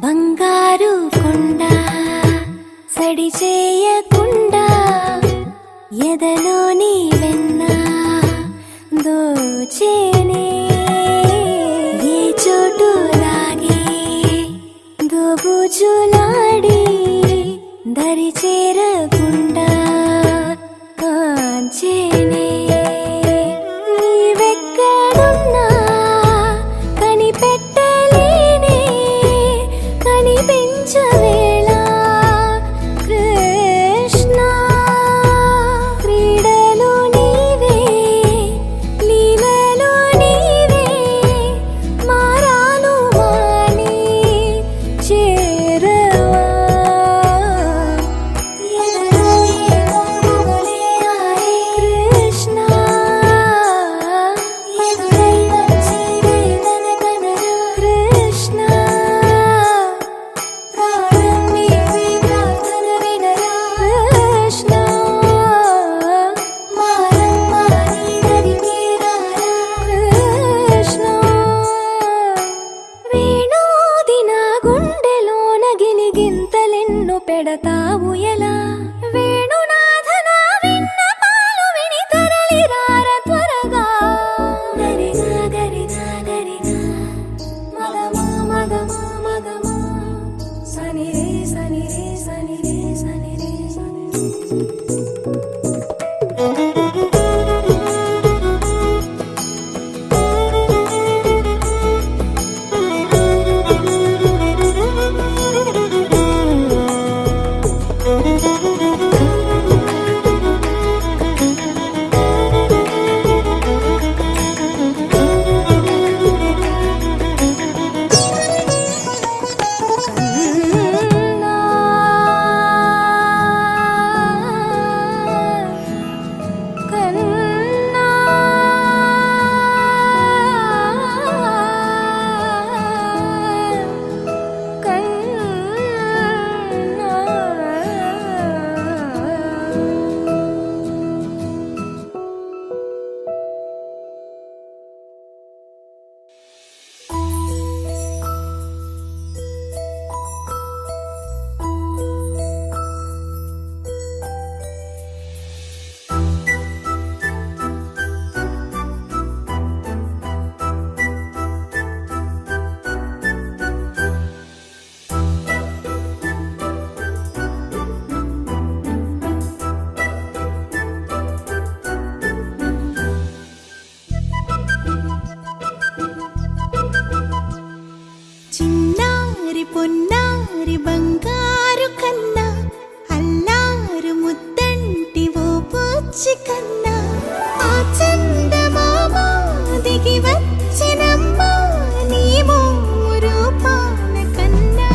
బంగారు కొండ సడి చేయకుండా ఎదలోని వెన్న దోచేనే ఏ చోటు లాగే దోబుజులాడి దరి చేరకుండా కాంచేనే నీవెక్కడున్నా కనిపెట్టలేనే కనిపించవేళ కృష్ణ క్రీడలు నీవే లీలలు నీవే మారాను మాని చేరవా ఎదలో ఏదో మొదలే ఆయే కృష్ణ ఎదురై వచ్చి వేదన కనరా కృష్ణ ప్రాణం నీవే ప్రార్థన వినరా కృష్ణ మారమ్మా నీ దరికి రారా కృష్ణ వేణోది నా గుండెలోన గిలిగింతలెన్ను పెడతావు ఎలా వేణునాథ నా విన్నపాలు విని తరలి రార త్వరగా గరిగా గరిగా గరిగా మగమా మగమా మగమా సని రే సని రే సని రే సని రే సని కన్నా చిన్నారి పొన్నారి బంగారు కన్నా అల్లారు ముద్దంటి ఓ పుచ్చి కన్నా ఆ చందమామ దిగి వచ్చినమ్మా నీ మోము రూపాన కన్నా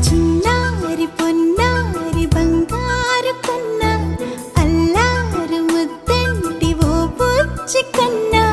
చిన్నారి పొన్నారి బంగారు కన్నా అల్లారు ముద్దంటి ఓ పుచ్చి కన్నా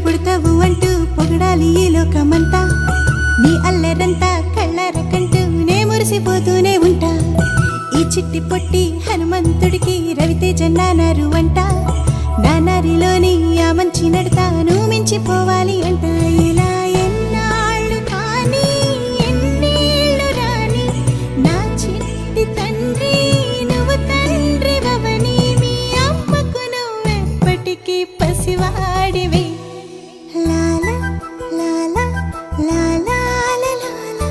పుడతావు అంటూ పొగడాలి ఈ లోకమంతా నీ అల్లరంతా కళ్ళారకంటూ నే మురిసిపోతూనే ఉంటా ఈ చిట్టి పొట్టి హనుమంతుడికి రవితేజ నానారు అంట నానారిలోని ఆ మంచి నడతాను మించిపోవాలి అంట ఇలా ఎన్నాళ్ళు కానీ ఎన్నేళ్ళు రాని నా చిట్టి తండ్రి నువ్వు తండ్రి వవని మీ అమ్మకు నువ్వెప్పటికీ పసివాడివి లాలా లాలా లాలా లాలా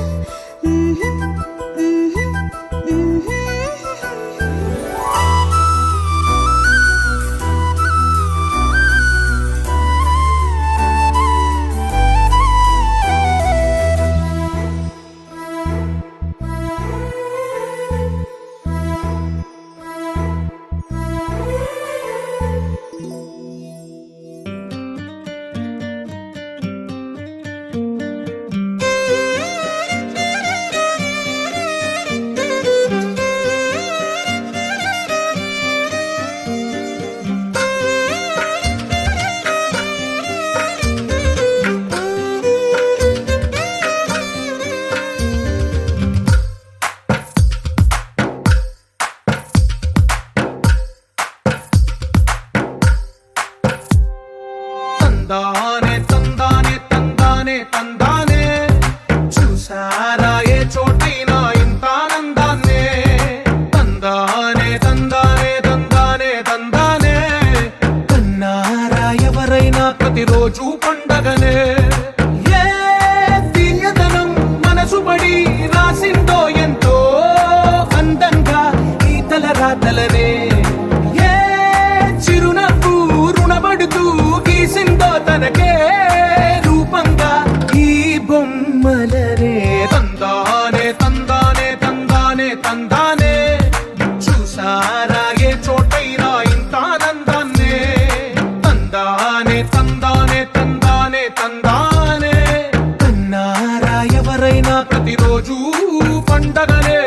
తందానే తందానే తందానే తందానే చూసారా ఏ చోటైనా ఇంత ఆనందాన్నే తందానే తందానే తందానే తందానే కన్నారా ఎవరైనా ప్రతిరోజు పండగనే ఏ తీయదనం మనసు పడి రాసిందో ఎంతో అందంగా ఈ తల రాతలనే ఏ చిరునవ్వు రుణపడుతూ గీసిందో తనకే రూపంగా ఈ బొమ్మలనే తందానే తందానే తందానే తందానే చూసారా ఏ చోటైనా ఇంత ఆనందాన్నే తందానే తందానే తందానే తందానే కన్నారా ఎవరైనా ప్రతిరోజు పండగనే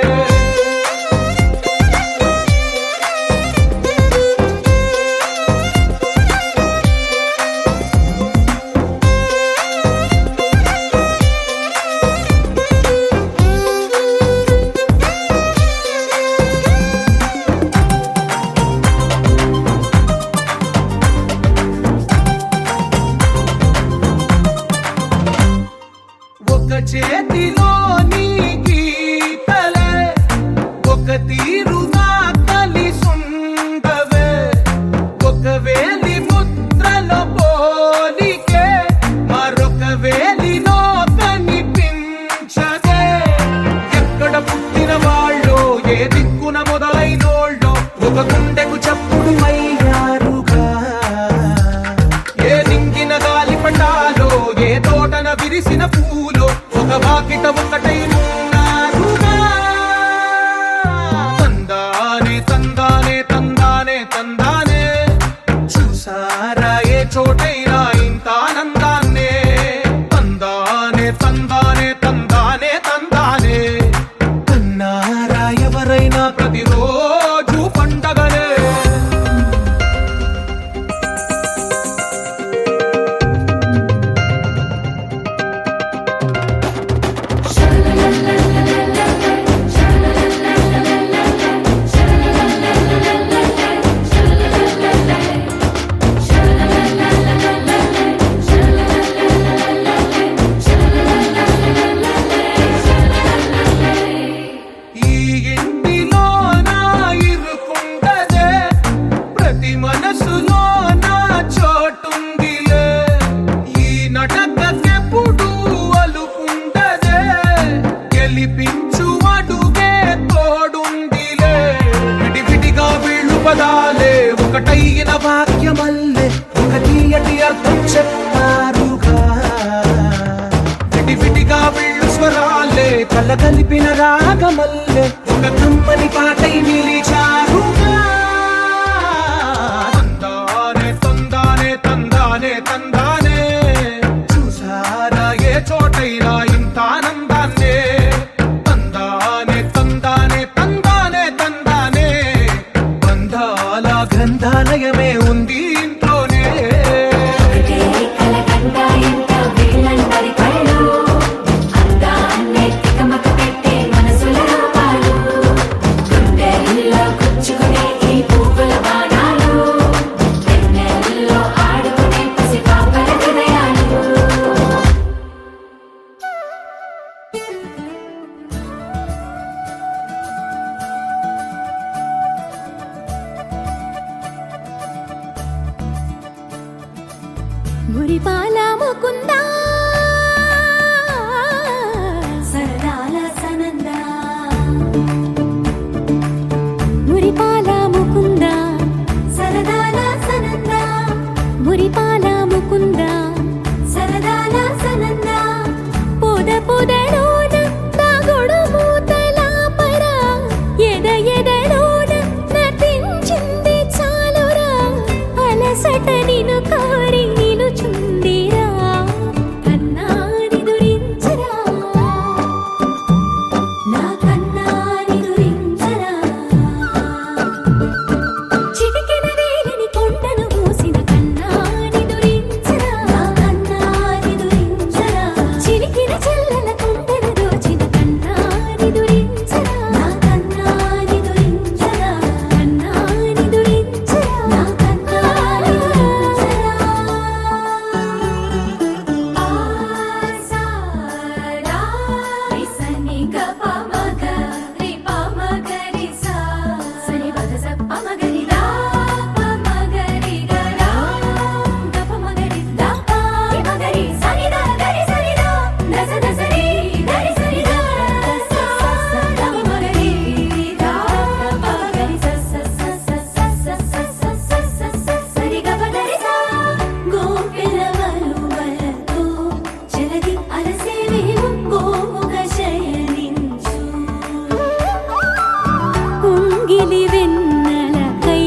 ఒక చేతిలో నీ గీతలే ఒక తీరుగా కలిసుండవే ఒక వేలి ముద్రలో పోలికే మరొక వేలిలో కనిపించదే ఎక్కడ పుట్టిన వాళ్ళో ఏ దిక్కున మొదలైనోళ్ళో ఒక గుండెకు చప్పుడు అయ్యారుగా ఏ నింగిన గాలి పటాలో ఏ తోటన విరిసిన పూలో ఒక వాకిట ఒకటై ఉన్నారుగా తందానే తందానే తందానే తందానే చూసారా ఏ చోటైనా ఇంత ఆనందాన్నే తందానే తందానే తందానే తందానే కన్నారా ఎవరైనా ప్రతిరోజు పండగనే ఈ ఇంటిలో నా ఇరుకుండదే ప్రతి మనసులో నా చోటుందిలే ఈ నటకెప్పుడు అలుకుండదే గెలిపించు అడుగే తోడుందిలే విడివిడిగా వీళ్ళు పదాలే ఒకటైన వాక్యమల్లే ఒక తీయటి అర్థం చెప్పారుగా విడివిడిగా వీళ్ళు స్వరాలే కలగలిపిన రాగమల్లే ఒక కమ్మని పాటై నిలిచారుగా తందానే తందానే తందానే తందానే చూసారా ఏ చోటైనా ఇంత ఆనందాన్నే తందానే తందానే తందానే తందానే బంధాల గ్రంథాలయమే ఉంది ఇంట్లోనే ఒకటే కలగా మురిపాల ముకుందా సరదాల సనందా మురిపాల ముకుందా సరదాల సనందా మురిపాల ముకుందా సరదాల సనందా పొద పొదలోన తాగుడు మూతల పరా ఎద ఎదలోన నటించింది చాలురా అలసట నిను కారి నిలుచుందిరా కన్నాని దురించరా నా కన్నాని దురించరా చిటికెన వేలిని కొండను మూసిన కన్నాని దురించరా నా కన్నాని దురించరా చిలికిన చెల్లెల కొండను దోచిన కన్నాని దురించరా నా కన్నాని దురించరా కన్నాని దురించరా నా కన్నాని దురించరా ఆసారా రిసని గపమగ రిపమగరి సా సని పద సపమగరి రా పమగరి గరా గపమగరి దప రిమగరి సని ద గరి సని ద దస దసరి గరి సని ద దస సస గపమగరి రా పమగరి సస సస సస సస సస సరి గపగరి సా గోపిలవలు వలతో జలది అలసేవేవు గోముగ శయనించు ఉంగిలి వెన్నెలకై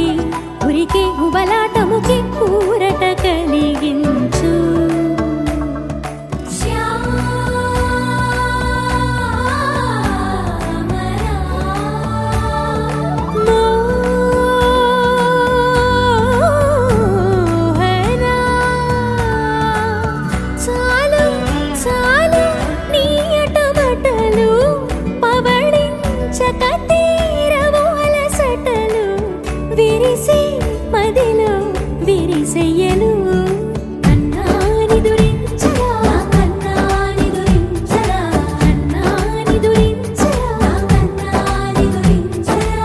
ఉరికే ఉబలాటముకి ఊరట కలిగించు మోహనా చాలు చాలు నీ అటబటలు పవళించక తీరవు అలసటలు విరిసే మదిలో విరిసెయ్యలు కన్నాని దురించరా కన్నాని దురించరా కన్నాని దురించరా కన్నాని దురించరా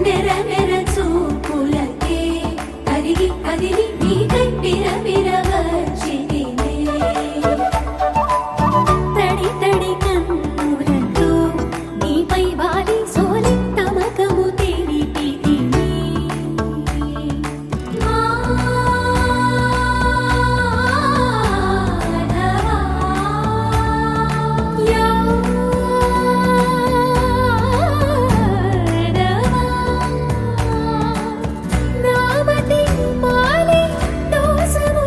నెర నెర చూపులకే కరిగి కదిలి నీకై పిరపిర వచ్చితినే తడి తడి కన్నులతో నీపై వాలి సోలి తమకము తెలిపితినే నామతి మాలి దోసము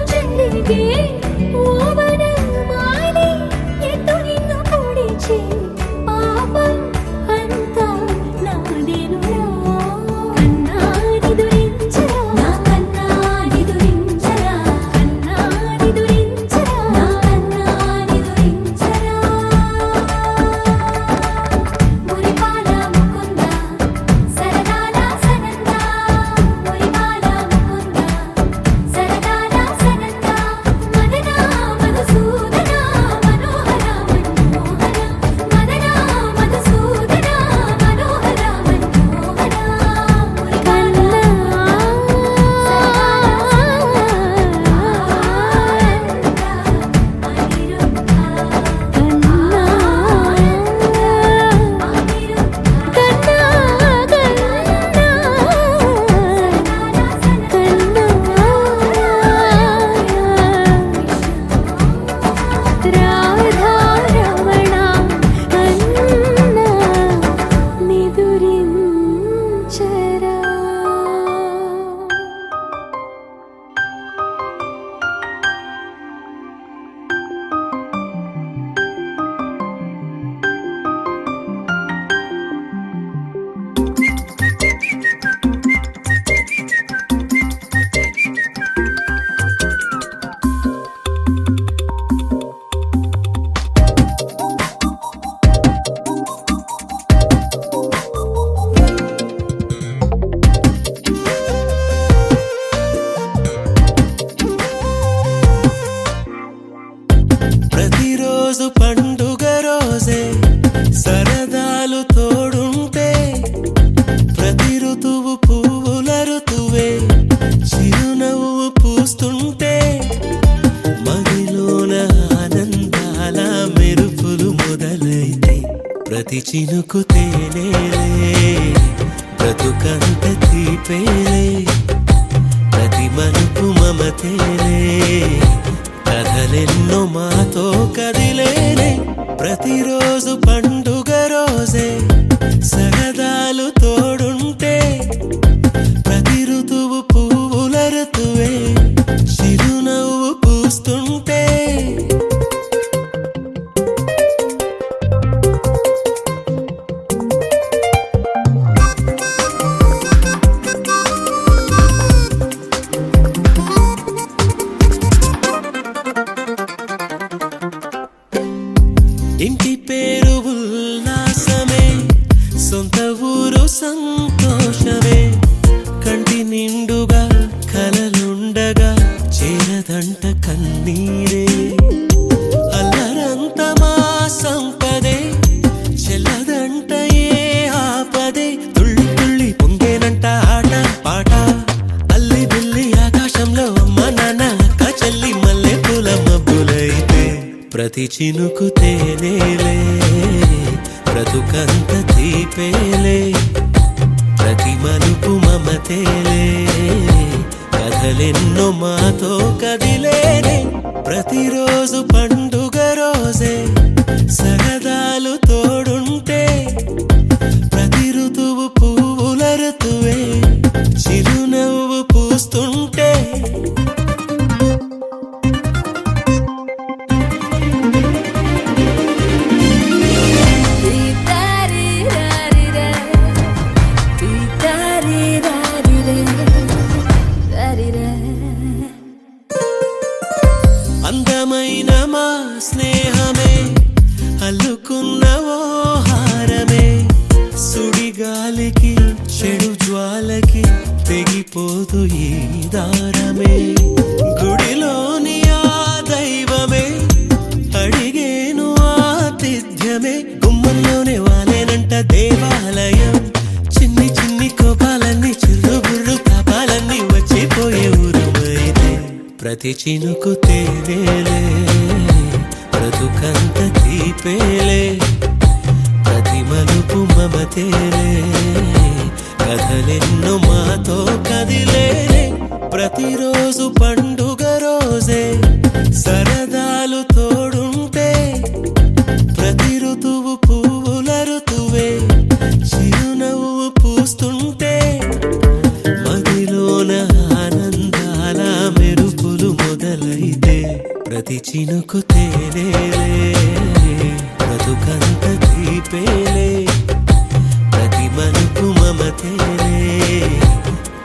ప్రతిరోజు పండుగ రోజే సరదాలు తోడుంటే ప్రతి ఋతువు పువ్వుల ఋతువే చిరునవ్వు పూస్తుంటే మదిలోన ఆనందాల మెరుపులు మొదలైతే ప్రతి చినుకు తేనేలే బ్రతుకంత తీపేలే ప్రతి మలుపు మమతేలే కథలెన్నో మాతో కదిలేనే ప్రతిరోజు పండుగ రోజే సరదాలు తోడుంటే ప్రతి ఋతువు పువ్వుల ఋతువే చిరునవ్వు పూస్తుంటే ఇంటి పేరు ఉల్లాసమే సొంత ఊరు సంతోషమే కంటి నిండుగా కలలుండగా చేరదంట కన్నీరే అల్లరంత మా సంపదే చెల్లదంట ఏ ఆపదే తుళ్ళి తుళ్ళి పొంగేనంట ఆట పాట అల్లి బిల్లి ఆకాశంలో అమ్మ నాన్న అక్క చెల్లి మల్లె పూల మబ్బులైతే ప్రతి చినుకు తేనేలే బ్రతుకంత తీపేలే ప్రతి మలుపు మమతేలే కథలెన్నో మాతో కదిలేనే ప్రతిరోజు పండుగ రోజే సరదాలు తోడుంటే ప్రతి ఋతువు పువ్వుల ఋతువే చిరునవ్వు పూస్తుంటే అందమైన మా స్నేహమే అల్లుకున్న ఓ హారమే సుడిగాలికి చెడు జ్వాలకి తెగిపోదు ఈ దారమే గుడిలోని ఆ దైవమే అడిగేను ఆతిథ్యమే గుమ్మంలోనే వాలేనంట దేవాలయం చిన్ని చిన్ని కోపాలన్నీ చిరుబుర్రు పాపాలన్నీ వచ్చిపోయే ఊరుమైతే ప్రతి చినుకు తేనేలే బ్రతుకంత తీపేలే ప్రతి మలుపు మమతేలే కథలెన్నో మాతో కదిలేనే ప్రతిరోజు పండుగ రోజే సరదాలు తోడుంటే ప్రతి ఋతువు పువ్వుల ఋతువే చిరునవ్వు పూస్తుంటే మదిలోన ఆనందాల మెరుపులు మొదలైతే ప్రతి చినుకు తేనేలే బ్రతుకంత తీపేలే ప్రతి మలుపు మమతేలే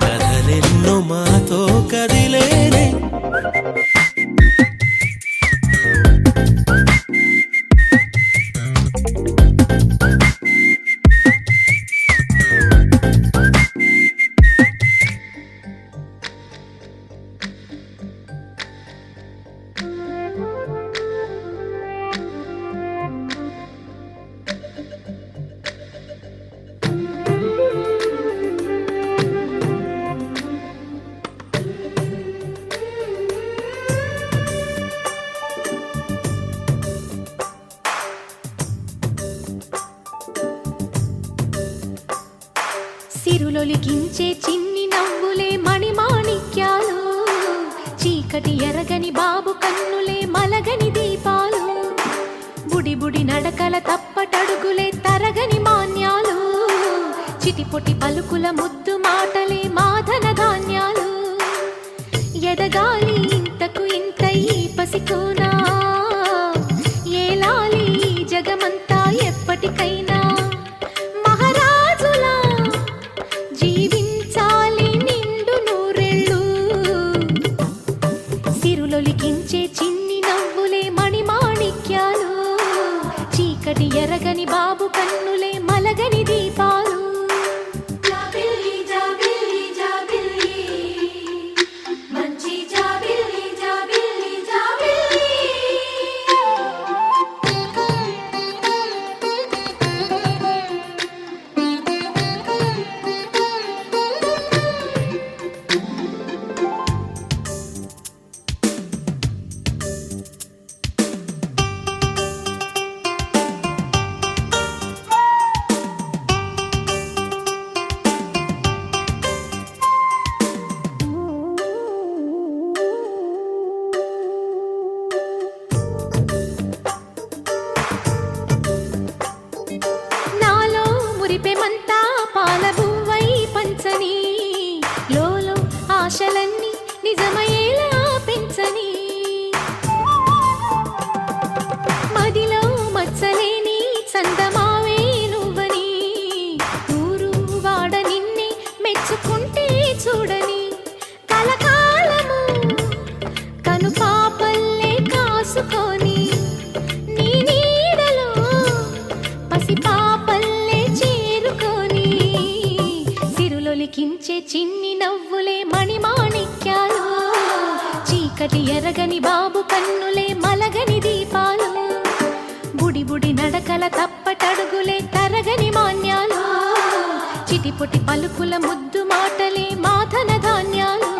కథలెన్నో మాతో కదిలేనే సిరులొలికించే చిన్ని నవ్వులే మణిమాణిక్యాలు చీకటి ఎరగని బాబు కన్నులే మలగని దీపాలు బుడి బుడి నడకల తప్పటడుగులే తరగని మాన్యాలు చిటిపొటి పలుకుల ముద్దు మాటలే మాధన ధాన్యాలు ఎదగాలి ఇంతకు ఇంత ఈ పసికోనా ఏలాలి జగమంతా ఎప్పటికైనా మహారాజులా జీవించాలి నిండు నూరెళ్ళు సిరులొలికించే చిన్ని నవ్వులే మణిమాణిక్యాలు చీకటి ఎరగని బాబు కన్నులే మలగని దీపాలు జాబిల్లి జాబిల్లి జాబిల్లి మంచి జాబిల్లి జాబిల్లి జాబిల్లి ఆశలన్నీ నిజమయ్యేలా పెంచని మదిలో మచ్చలేని చందమావే నువ్వని ఊరు వాడ నిన్నే మెచ్చుకుంటే చూడని కలకాలము కను పాపల్లే కాసుకొని నీ నీడలో పసి పాపల్లే చేరుకొని సిరులొలికించే చిన్ని నవ్వులే మణిమాణిక్యాలు చీకటి ఎరగని బాబు కన్నులే మలగని దీపాలు బుడి బుడి నడకల తప్పటడుగులే తరగని మాన్యాలు చిటిపొటి పలుకుల ముద్దు మాటలే మాధన ధాన్యాలు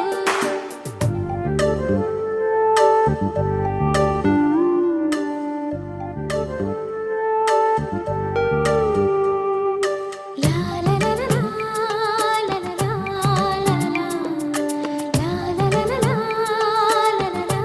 లా లా లా లా లా లా లా లా లా లా లా లా లా.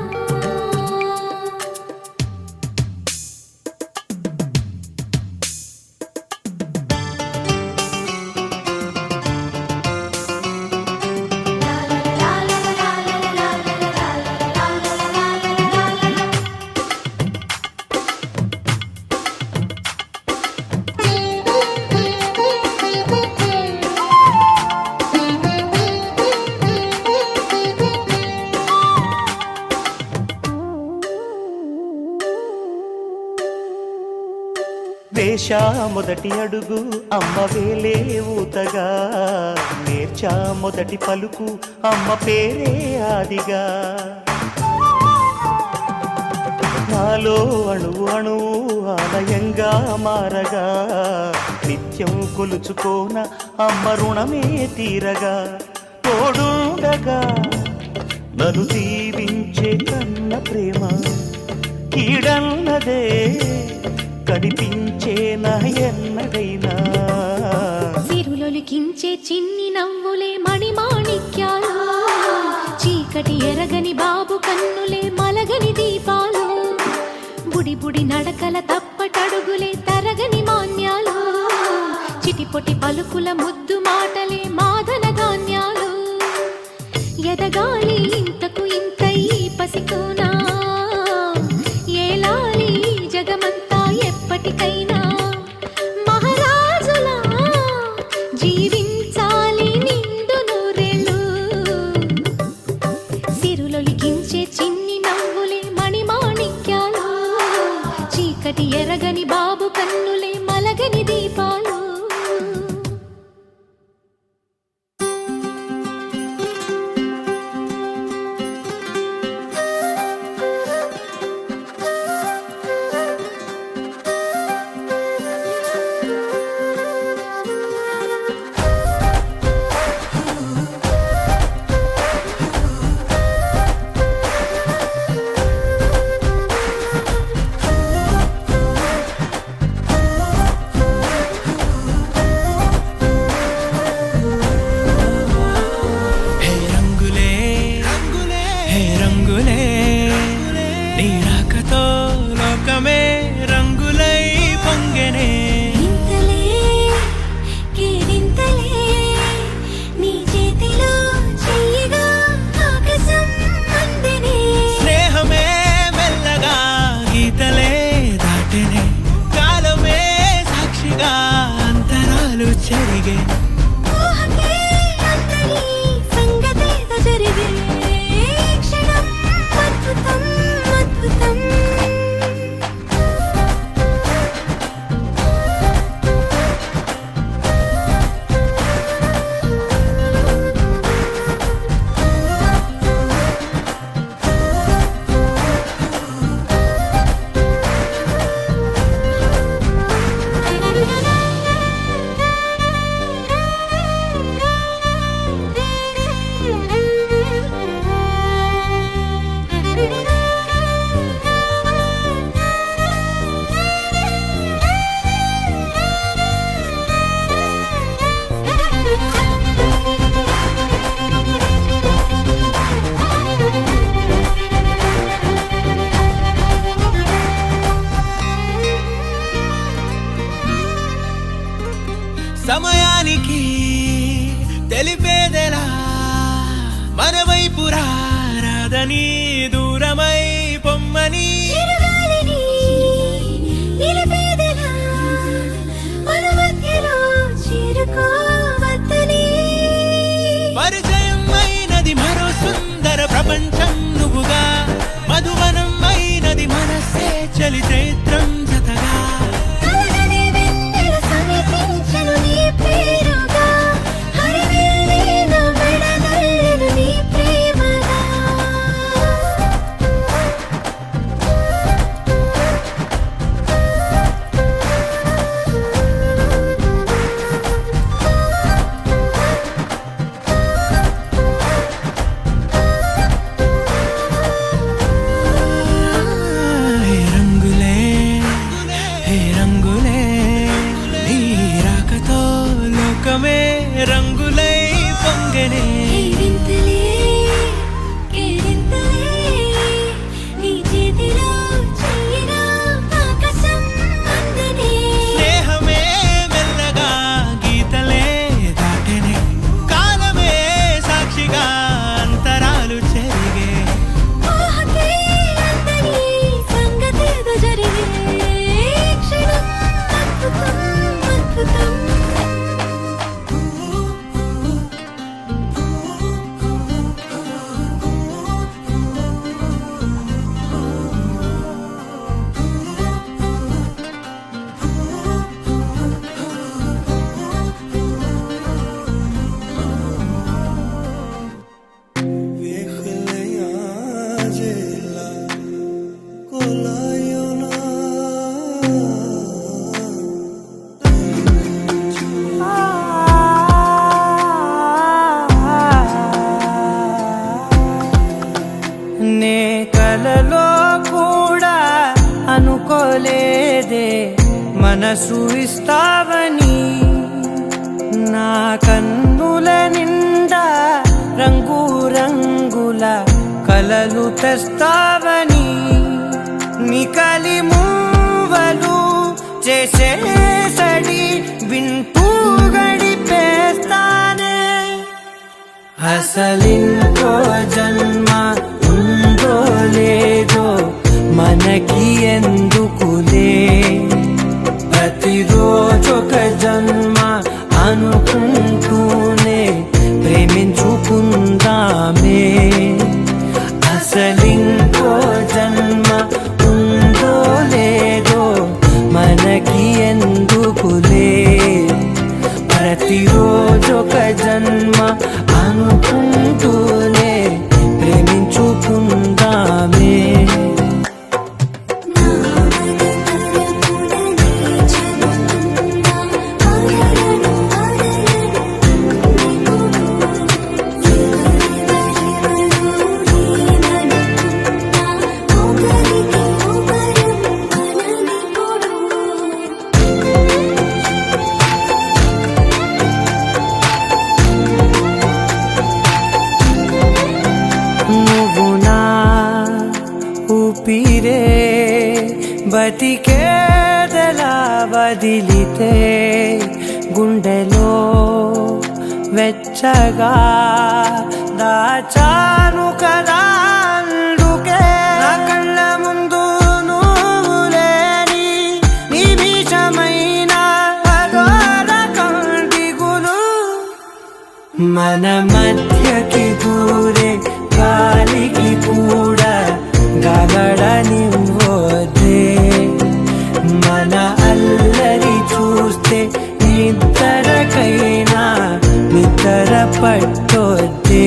వేషా మొదటి అడుగు అమ్మ వేలే ఊతగా నేర్చా మొదటి పలుకు అమ్మ పేరే ఆదిగా నాలో అణువు అణువు ఆలయంగా మారగా నిత్యం కొలుచుకోన అమ్మ రుణమే తీరగా తోడుండగా నన్ను దీవించే కన్న ప్రేమ కీడన్నదే కనిపించే నా ఎన్నడైనా సిరులొలికించే చిన్ని నవ్వులే మణిమాణిక్యాలు చీకటి ఎరగని బాబు కన్నులే మలగని దీపాలు బుడి బుడి నడకల తప్పటడుగులే తరగని మాన్యాలు చిటిపొటి పలుకుల ముద్దు మాటలే మాధన ధాన్యాలు ఎదగాలి ఇంతకు ఇంత ఈ పసికోనా ఏలాలి జగమంతా ఎప్పటికైనా మహారాజులా జీవించాలి నిండు నూరేళ్ళు సిరులొలికించే చిన్ని నవ్వులే మణిమాణిక్యాలు చీకటి ఎరగని బాబు కన్నులే మలగని దీపాలు రమ్మని దూరమై పొమ్మని చిరుగాలిని నిలిపేదెలా మన మధ్యలో చేరుకోవద్దని పరిచయం అయినది మరో సుందర ప్రపంచం నువ్వుగా మధువనం అయినది మనసే చలి చైత్రం జతగా కలగని వెన్నెల సమీపించను నీ పేరుగా హరివెల్లి నా మెడనల్లను నీ ప్రేమగా హే రంగులే హే రంగులే నీ రాకతో లోకమే రంగులై పొంగనే వింతలే కేరింతలే నీ చేతిలో చెయ్యిగా ఆకాశం అందనే స్నేహమే మెల్లగా గీతలే దాటెనే కాలమే సాక్షిగా అంతరాలు చెరిగే ఊహకే అందని సంగతేదో జరిగే క్షణం అద్భుతం అద్భుతం నే కలలో కూడా అనుకోలేదే మనసు ఇస్తావని నా కన్నుల నిండా రంగు రంగుల కలలు తెస్తావని నికలి మూవలు చేసేసడి వింటూ గడిపేస్తానే అసలింకో జన్మ ఉందో లేదో మనకి ఎందుకులే ప్రతిరోజొక జన్మ అనుకుంటూనే ప్రేమించుకుందామే అసలింకో జన్మ ఉందో లేదో మనకి ఎందుకులే ప్రతిరోజొక జన్మ అనుకుంటూనే ప్రేమించుకుందామే నువ్వు నా ఊపిరే బతికేదలా వదిలితే గుండెలో వెచ్చగా దాచాను కదా అందుకే నా కళ్ళ ముందు నువ్వు లేని నిమిషమైన అఘోర కంటిగులు మన మధ్యకి దూరే గాలికి కూడా గగడనివ్వదే మన అల్లరి చూస్తే నిద్రకైనా నిద్ర పట్టొద్దే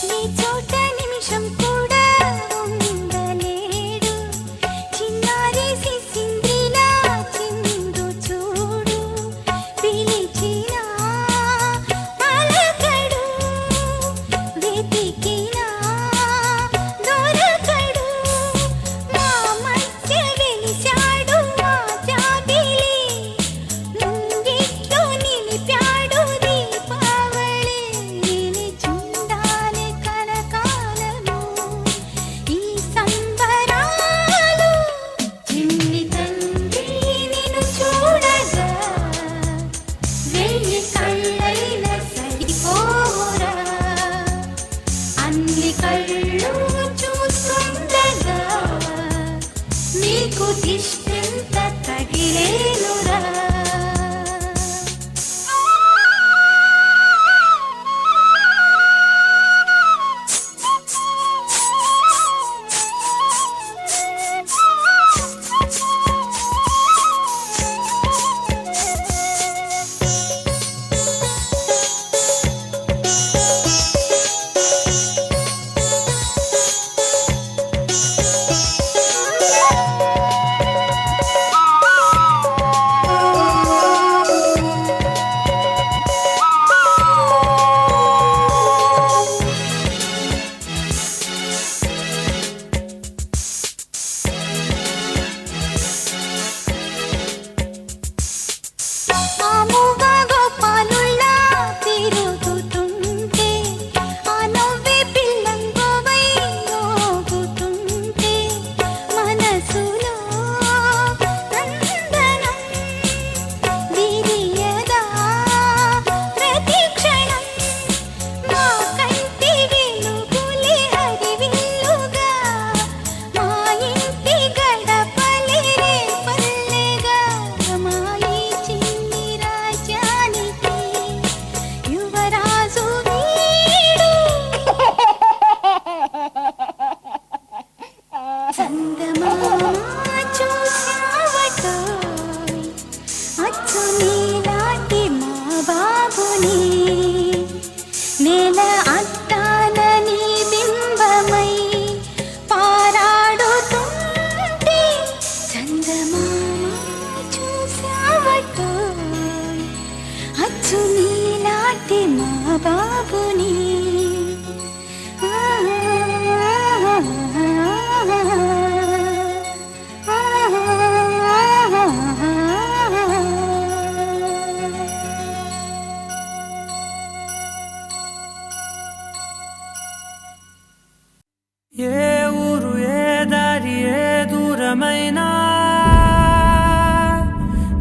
నీ చోట నిమిషం కూడా ఉండలేడు చిన్నారి సిసింద్రిలా చిందు చూడు పిలిచినా పలకడు వెతికినా దొరకడు మా మధ్య వెలిశాడు మా జాబిలి ముంగిట్లో నిలిపాడు దీపావళి నిలిచుండాలి కలకాలము ఈ సంబరాలు చిన్ని తండ్రి నిన్ను చూడగా వెయ్యి కళ్ళైన సరిపోరా అన్ని కళ్ళు చూస్తుండగా నీకు దిష్టంత తగిలేనురా ఆముగా గోపాలుల్లా తిరుగుతుంటే ఆ నవ్వే పిల్లంగోవై మోగుతుంటే మనసులో నందనం విరియదా ప్రతి క్షణం మా కంటి వెలుగులే హరివిల్లుగా మా ఇంటి గడపలే రేపల్లెగా మా ఈ చిన్ని రాజ్యానికి యువరాజు వీడు చందమామ చూసావటోయ్ అచ్చు నీలాంటి మా బాబుని నేల అద్దాల నీ బింబమై పారాడుతుంటే చందమామ చూసావటోయ్ అచ్చు నీలాంటి మా బాబుని ఏ ఊరు ఏ దారి ఏ దూరమైనా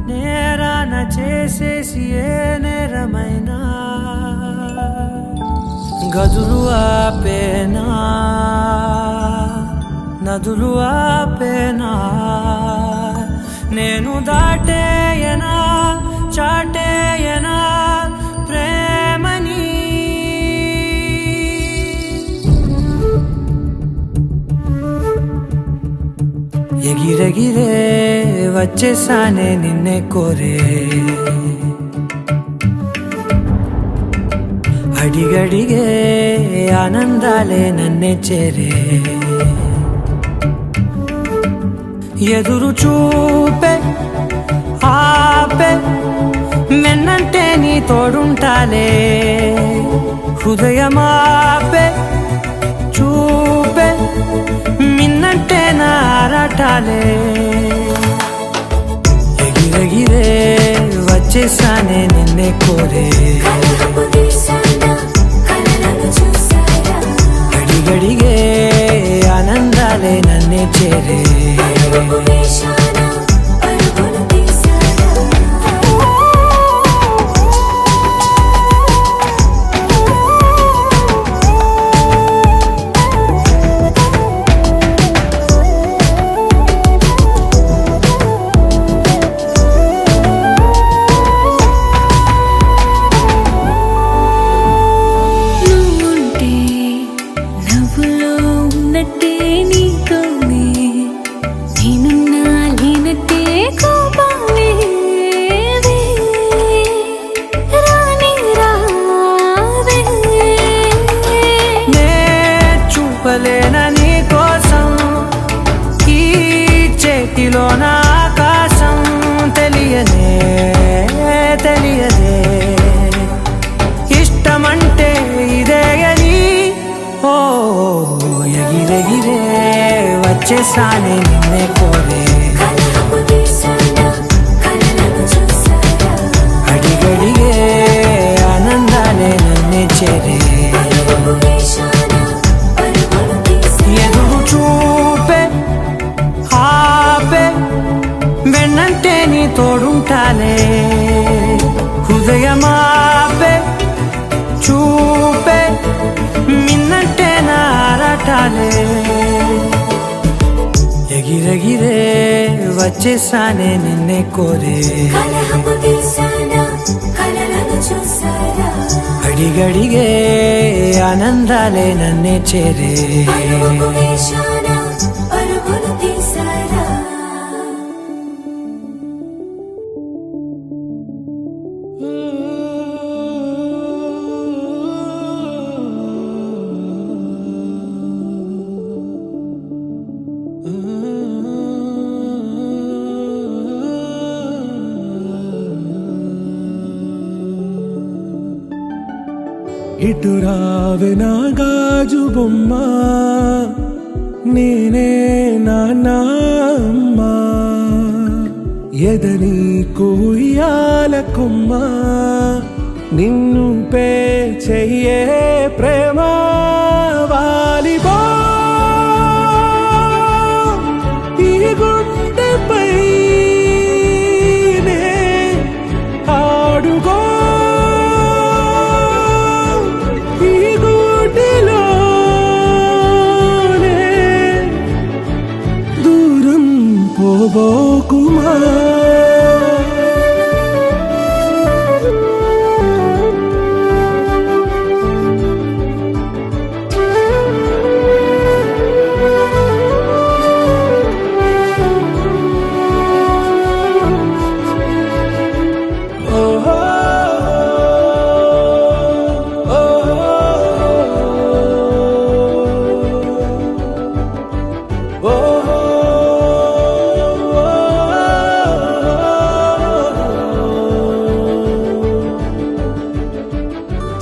నేరాన చేసేసి ఏ నేరమైనా గదులు ఆపేనా నదులు ఆపేనా నేను దాటేయనా చాటేయనా ప్రేమని ఎగిరెగిరే వచ్చేసానే నిన్నే కోరే అడిగడిగే ఆనందాలే నన్నే చేరే ఎదురు చూపే ఆపే మెన్నంటే నీ తోడుంటాలే హృదయమాపే చూపే మిన్నంటే నారాటాలే ఎగిరెగిరే వచ్చేసానే నిన్నే కోరే అడిగడిగే ఆనందాలే నన్నే చేరే నవ్వులో ఉన్నట్టే నీతోనే నేనున్నా వచ్చేసానే నిన్నే కోరే కలహపు తీసానా కలలను చూసారా అడిగడిగే ఆనందాలే నన్నే చేరే పరుగు వేశానా పరుగులు తీసా ఎదురు చూపే ఆపే వెన్నంటే నీ తోడుంటాలే హృదయమాపే చూపే మిన్నంటే నారాటాలే ఎగిరెగిరే వచ్చేసానే నిన్నే కోరే కలహపు తీసానా కలలను చూసారా అడిగడిగే ఆనందాలే నన్నే చేరే పరుగు వేశానా పరుగులు తీసారా ఇటు రావే నా గాజు బొమ్మ నేనే నాన్నమ్మ ఎదని కుయ్యాల కొమ్మ నిన్ను పే చెయ్యే ప్రేమ వాలిబా ఈ గుండెపై ఆడుగో పోబోకుమా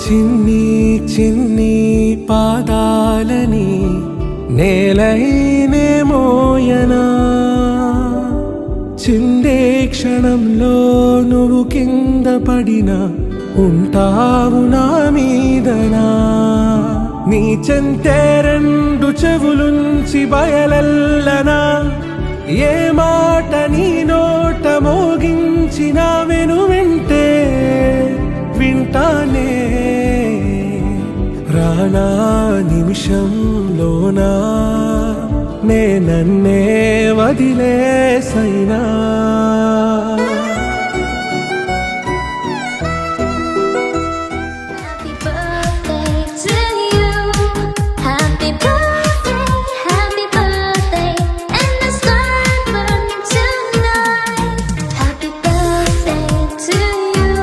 చిన్ని చిన్ని పాదాలని నేలైనే మోయనా చిందే క్షణంలో నువ్వు కింద పడినా ఉంటావు నా మీదనా నీ చెంతే రెండు చెవులుంచి బయలెల్లనా ఏ మాట నీ నోట మోగించిన వెను వింటే వింటానే రానా నిమిషంలోనా నే నన్నే వదిలేసైనా Happy birthday to you. Happy birthday, happy birthday, and the sun burning tonight. Happy birthday to you.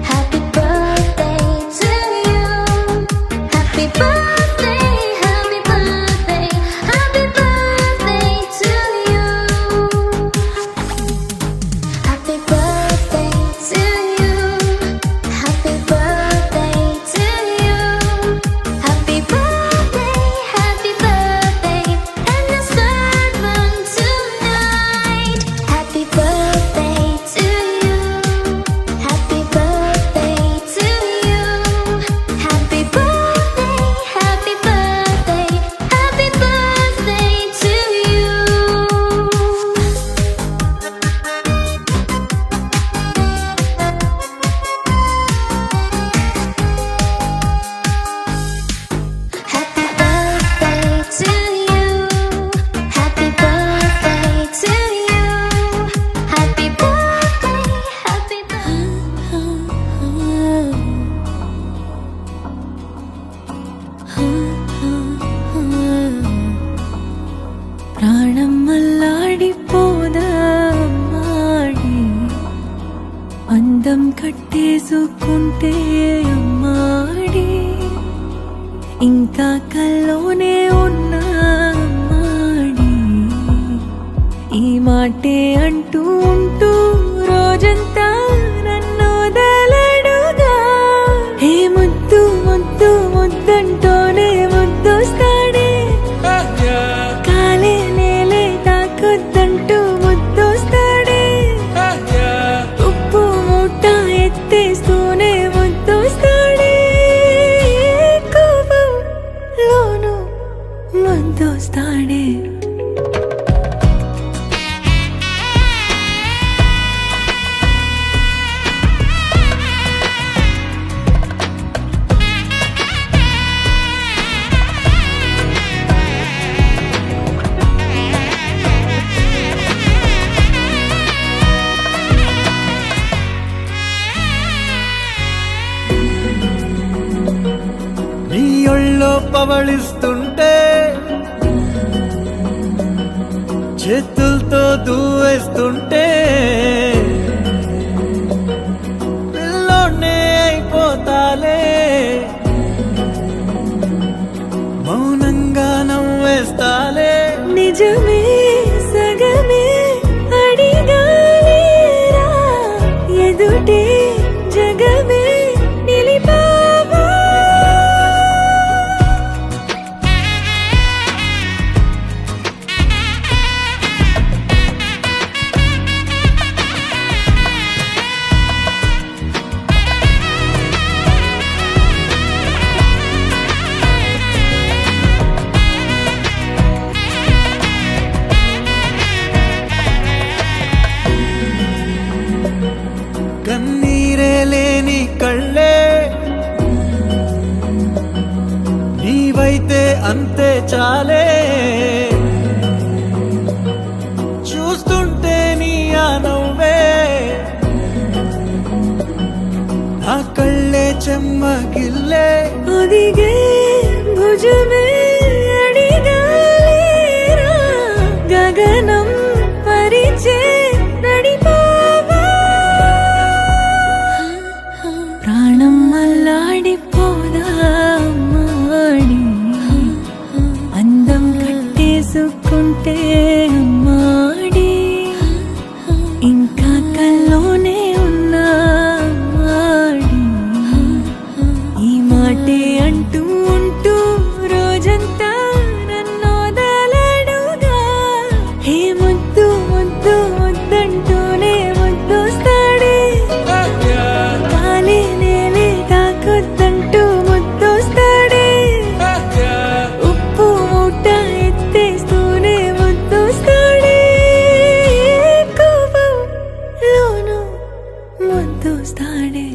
Happy birthday to you. Happy birthday, happy birthday, happy birthday to you. Happy birthday to you. Happy birthday to you. Happy birthday, and the sun burns tonight. Happy birthday to you. Happy birthday to you. Happy birthday, happy birthday to you. Happy birthday to you. Happy birthday to you. Happy birthday, happy ప్రాణం అల్లాడిపోదామాడి అందం కట్టేసుకుంటే అమ్మాడి ఇంకా కల్లోనే ఉన్నా అమ్మాడి ఈ మాటే అంటూ ఉంటూ రోజంతా నన్ను దలడుగా హే ముద్దు ముద్దు ముద్దంటూనే ముద్దొస్తాడే కాలే ముద్దొస్తాడే నీ ఒళ్ళో పవళిస్తుంటే చేతులతో దూవేస్తుంటే పిల్లోనే అయిపోతాలే మౌనంగా నవ్వేస్తాలే నిజమే సగమే అడిగాలేరా ఎదుటే జగమే నిలిపావా కన్నీరే లేని కళ్ళే నీవైతే అంతే చాలే చూస్తుంటే నీ ఆ నవ్వే ఆ కళ్ళే చెమ్మగిల్లే ఒదిగే భుజమే అడిగాలేరా గగనం పరిచే నడిపావా ప్రాణం అల్లాడిపోదా అమ్మాడి అందం కట్టేసుకుంటే అమ్మాడి ఇంకా కల్లోనే ఉన్నా అమ్మాడి ఈ మాటే అంటూ ఉంటూ రోజంతా నన్నోదలడుగా హే ముద్దు ముద్దు ముద్దంటూనే ముద్దొస్తాడే కాలే నేలే తాకొద్దంటూ ముద్దొస్తాడే ఉప్పు మూట ఎత్తేస్తూనే ముద్దొస్తాడే కోపంలోనూ ముద్దొస్తాడే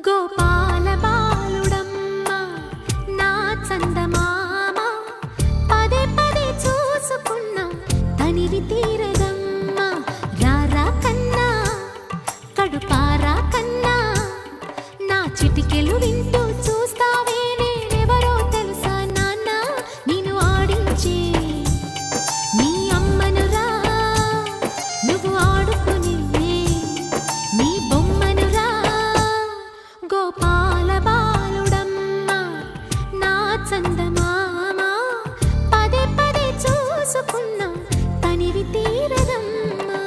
గోపాల బాలుడమ్మ నా చందమామ పదే పదే చూసుకున్నా తనివి తీరదమ్మ రారా కన్నా కడుపారా కన్నా నా చిటికెలు వింటూ చూస్తావే నేనెవరో తెలుసా నాన్న నేను ఆడించే నీ అమ్మనురా నువ్వు ఆడుకునే నీ బొమ్మనురా గోపాల బాలుడమ్మ నా చందమామ పదే పదే చూసుకున్నా తనివి తీరదమ్మా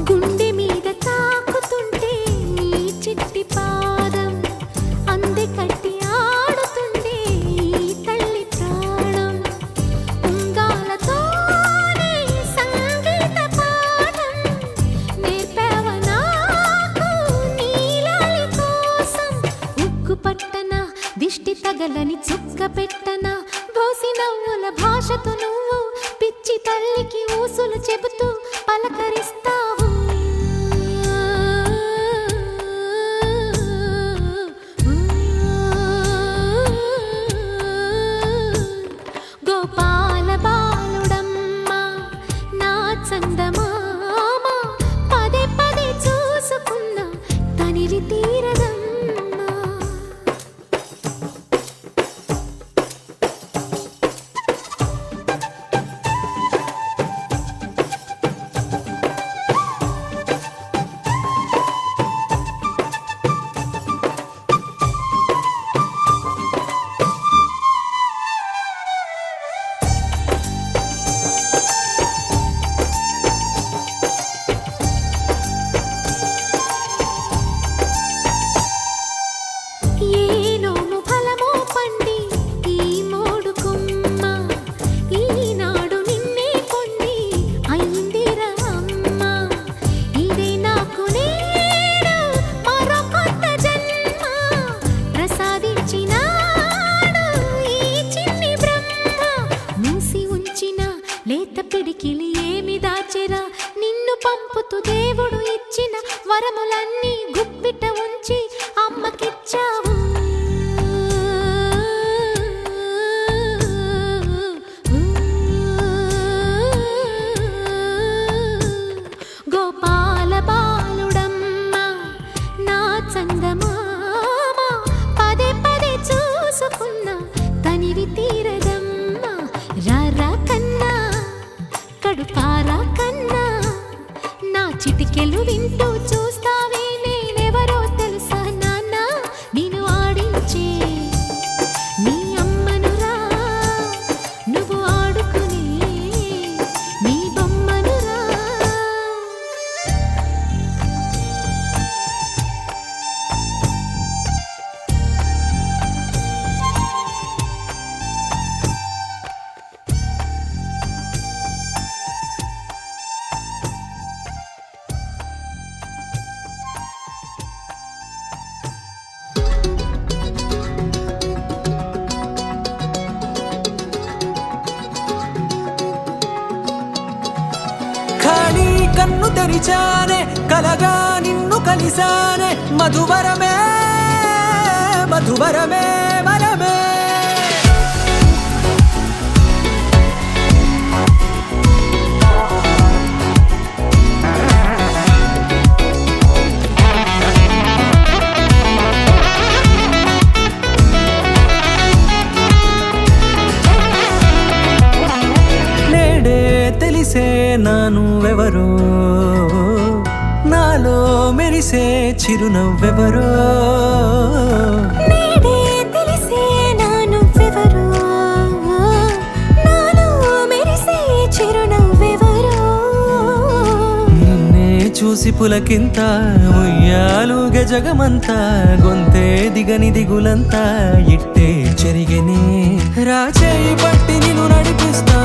గుండె మీద తాకుతుంటే నీ చిట్టి పాదం అంది కట్టి ఆడుతుండే ఈ తల్లి ప్రాణం ఉంగాలతోనే సంగీత పాఠం నేర్పావ నాకు నీలాలి కోసం ఉక్కు పట్టన దిష్టి తగలని చుక్క పెట్టన బోసి నవ్వుల భాషతో నువ్వు పిచ్చి తల్లికి ఊసులు చెబుతూ పలకరిస్తావు గోపాల బాలుడమ్మ నా చందమామ పదే పదే చూసుకున్నా తనివి తీరదమ్మా లేత పిడికిలి ఏమి దాచెరా నిన్ను పంపుతూ దేవుడు ఇచ్చిన వరములన్నీ గుప్పిట ఉంచి అమ్మకిచ్చావు గోపాల బాలుడమ్మ నా చందమామ పదే పదే చూసుకున్న తనివి తీరదమ్మ రారా కన్నా కడుపారా కన్నా నా చిటికెలు వింటూ చూస్తావే నేనెవరో తెలుసా నాన్న నేను ఆడించే నీ అమ్మనురా నువ్వు ఆడుకునే నీ బొమ్మనురా ఖాళీ కన్ను తెరిచానే కలగా నిన్ను కలిసానే మధువరమే మధువరమే వరమే నేడే తెలిసే నానువెవరో నాలో మెరిసే చిరునవ్వెవరో నేడే తెలిసే నా నువ్వెవరో నాలో మెరిసే చిరునవ్వెవరో నిన్నే చూసి పులకింత ఉయ్యాలుగ జగమంతా గొంతే దిగని దిగులంతా ఇట్టే చెరిగెనే రాచేయి పట్టి నిన్ను నడిపిస్తా